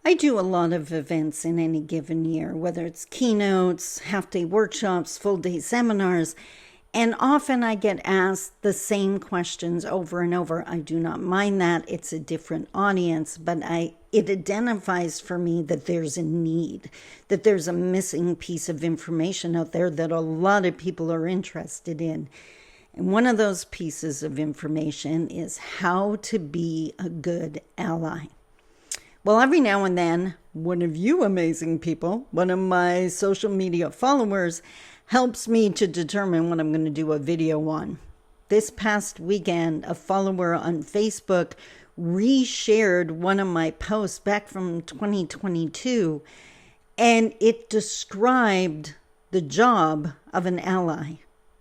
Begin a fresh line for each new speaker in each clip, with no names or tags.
I do a lot of events in any given year, whether it's keynotes, half-day workshops, full-day seminars, and often I get asked the same questions over and over. I do not mind that. It's a different audience, but it identifies for me that there's a need, that there's a missing piece of information out there that a lot of people are interested in. And one of those pieces of information is how to be a good ally. Well, every now and then, one of you amazing people, one of my social media followers, helps me to determine what I'm going to do a video on. This past weekend, a follower on Facebook reshared one of my posts back from 2022, and it described the job of an ally.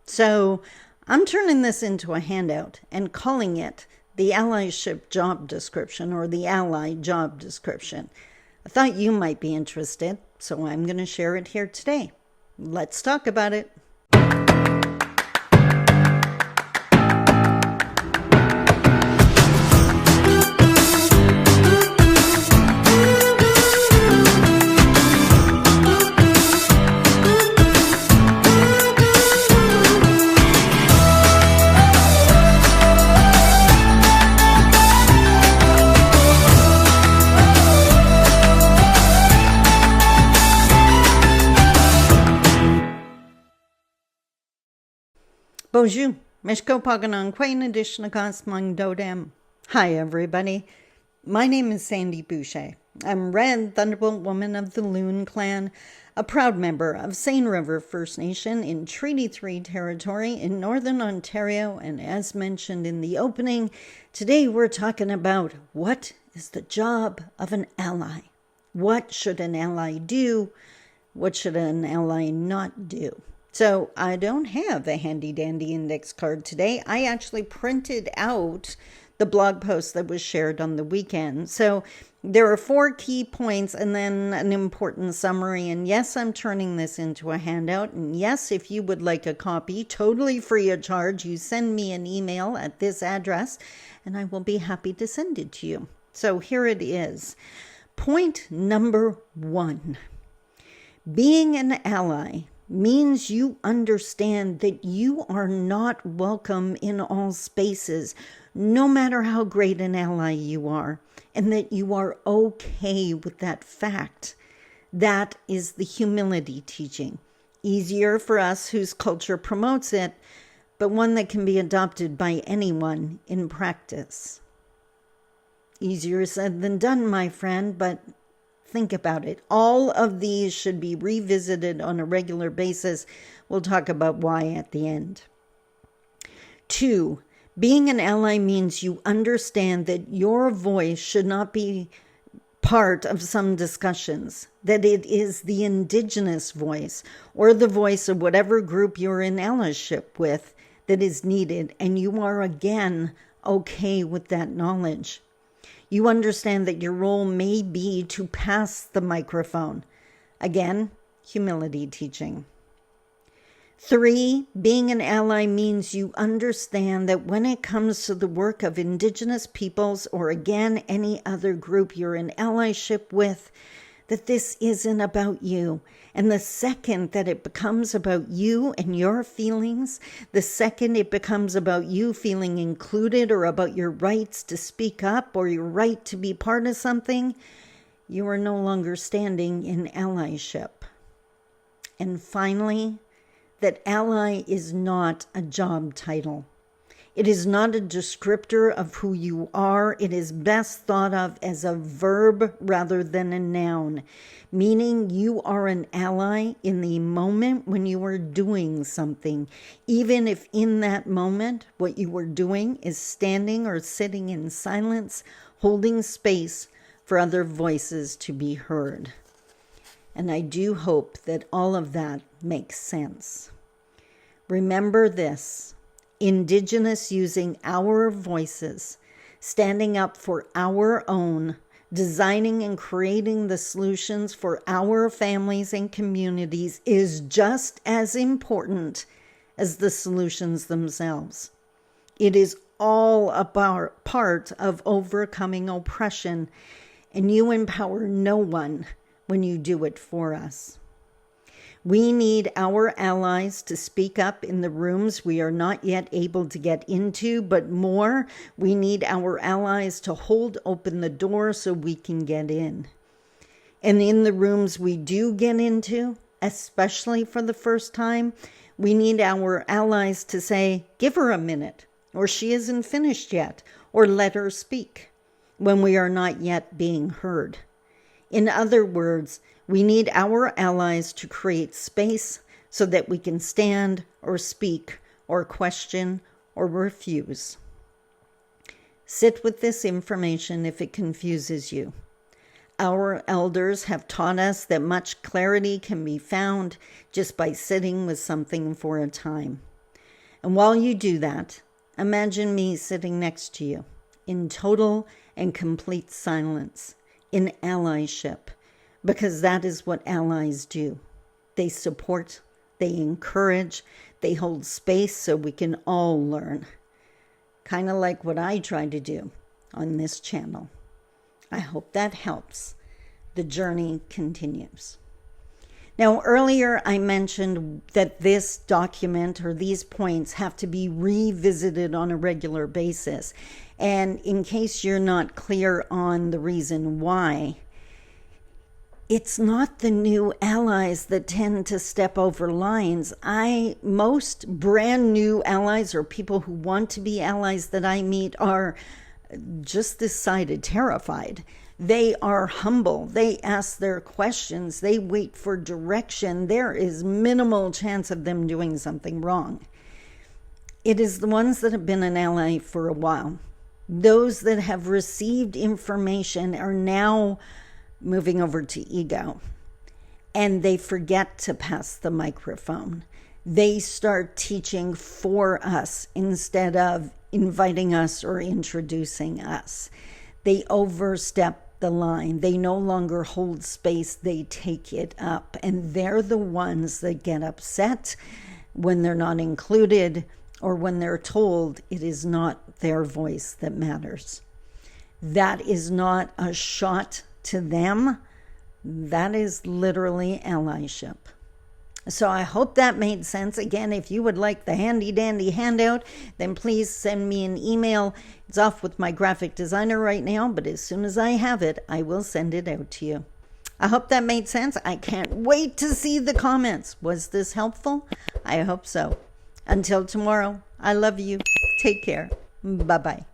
So I'm turning this into a handout and calling it the allyship job description, or the ally job description. I thought you might be interested, so I'm going to share it here today. Let's talk about it. Bonjour, Mishko Paganon Quain edition Mang Dodem. Hi everybody, my name is Sandy Boucher. I'm Red Thunderbolt Woman of the Loon Clan, a proud member of Seine River First Nation in Treaty 3 territory in Northern Ontario, and as mentioned in the opening, today we're talking about what is the job of an ally. What should an ally do? What should an ally not do? So I don't have a handy dandy index card today. I actually printed out the blog post that was shared on the weekend. So there are 4 key points and then an important summary. And yes, I'm turning this into a handout. And yes, if you would like a copy, totally free of charge, you send me an email at this address and I will be happy to send it to you. So here it is. Point number 1. Being an ally means you understand that you are not welcome in all spaces, no matter how great an ally you are, and that you are okay with that fact. That is the humility teaching. Easier for us whose culture promotes it, but one that can be adopted by anyone in practice. Easier said than done, my friend, but think about it. All of these should be revisited on a regular basis. We'll talk about why at the end. 2, being an ally means you understand that your voice should not be part of some discussions, that it is the Indigenous voice or the voice of whatever group you're in allyship with that is needed, and you are again okay with that knowledge. You understand that your role may be to pass the microphone. Again, humility teaching. 3, being an ally means you understand that when it comes to the work of Indigenous peoples, or again, any other group you're in allyship with, that this isn't about you. And the second that it becomes about you and your feelings, the second it becomes about you feeling included or about your rights to speak up or your right to be part of something, you are no longer standing in allyship. And finally, that ally is not a job title. It is not a descriptor of who you are. It is best thought of as a verb rather than a noun, meaning you are an ally in the moment when you are doing something, even if in that moment what you are doing is standing or sitting in silence, holding space for other voices to be heard. And I do hope that all of that makes sense. Remember this. Indigenous using our voices, standing up for our own, designing and creating the solutions for our families and communities is just as important as the solutions themselves. It is all about part of overcoming oppression and you empower no one when you do it for us. We need our allies to speak up in the rooms we are not yet able to get into, but more, we need our allies to hold open the door so we can get in. And in the rooms we do get into, especially for the first time, we need our allies to say, give her a minute, or she isn't finished yet, or let her speak, when we are not yet being heard. In other words, we need our allies to create space so that we can stand or speak or question or refuse. Sit with this information if it confuses you. Our elders have taught us that much clarity can be found just by sitting with something for a time. And while you do that, imagine me sitting next to you in total and complete silence, in allyship, because that is what allies do. They support, they encourage, they hold space so we can all learn. Kind of like what I try to do on this channel. I hope that helps. The journey continues. Now, earlier I mentioned that this document or these points have to be revisited on a regular basis. And in case you're not clear on the reason why, it's not the new allies that tend to step over lines. Most brand new allies or people who want to be allies that I meet are just decided terrified. They are humble. They ask their questions. They wait for direction. There is minimal chance of them doing something wrong. It is the ones that have been an ally for a while. Those that have received information are now moving over to ego, and they forget to pass the microphone. They start teaching for us instead of inviting us or introducing us. They overstep the line. They no longer hold space. They take it up, and they're the ones that get upset when they're not included or when they're told it is not their voice that matters. That is not a shot to them. That is literally allyship. So I hope that made sense. Again, if you would like the handy dandy handout, then please send me an email. It's off with my graphic designer right now, but as soon as I have it, I will send it out to you. I hope that made sense. I can't wait to see the comments. Was this helpful? I hope so. Until tomorrow, I love you. Take care. Bye-bye.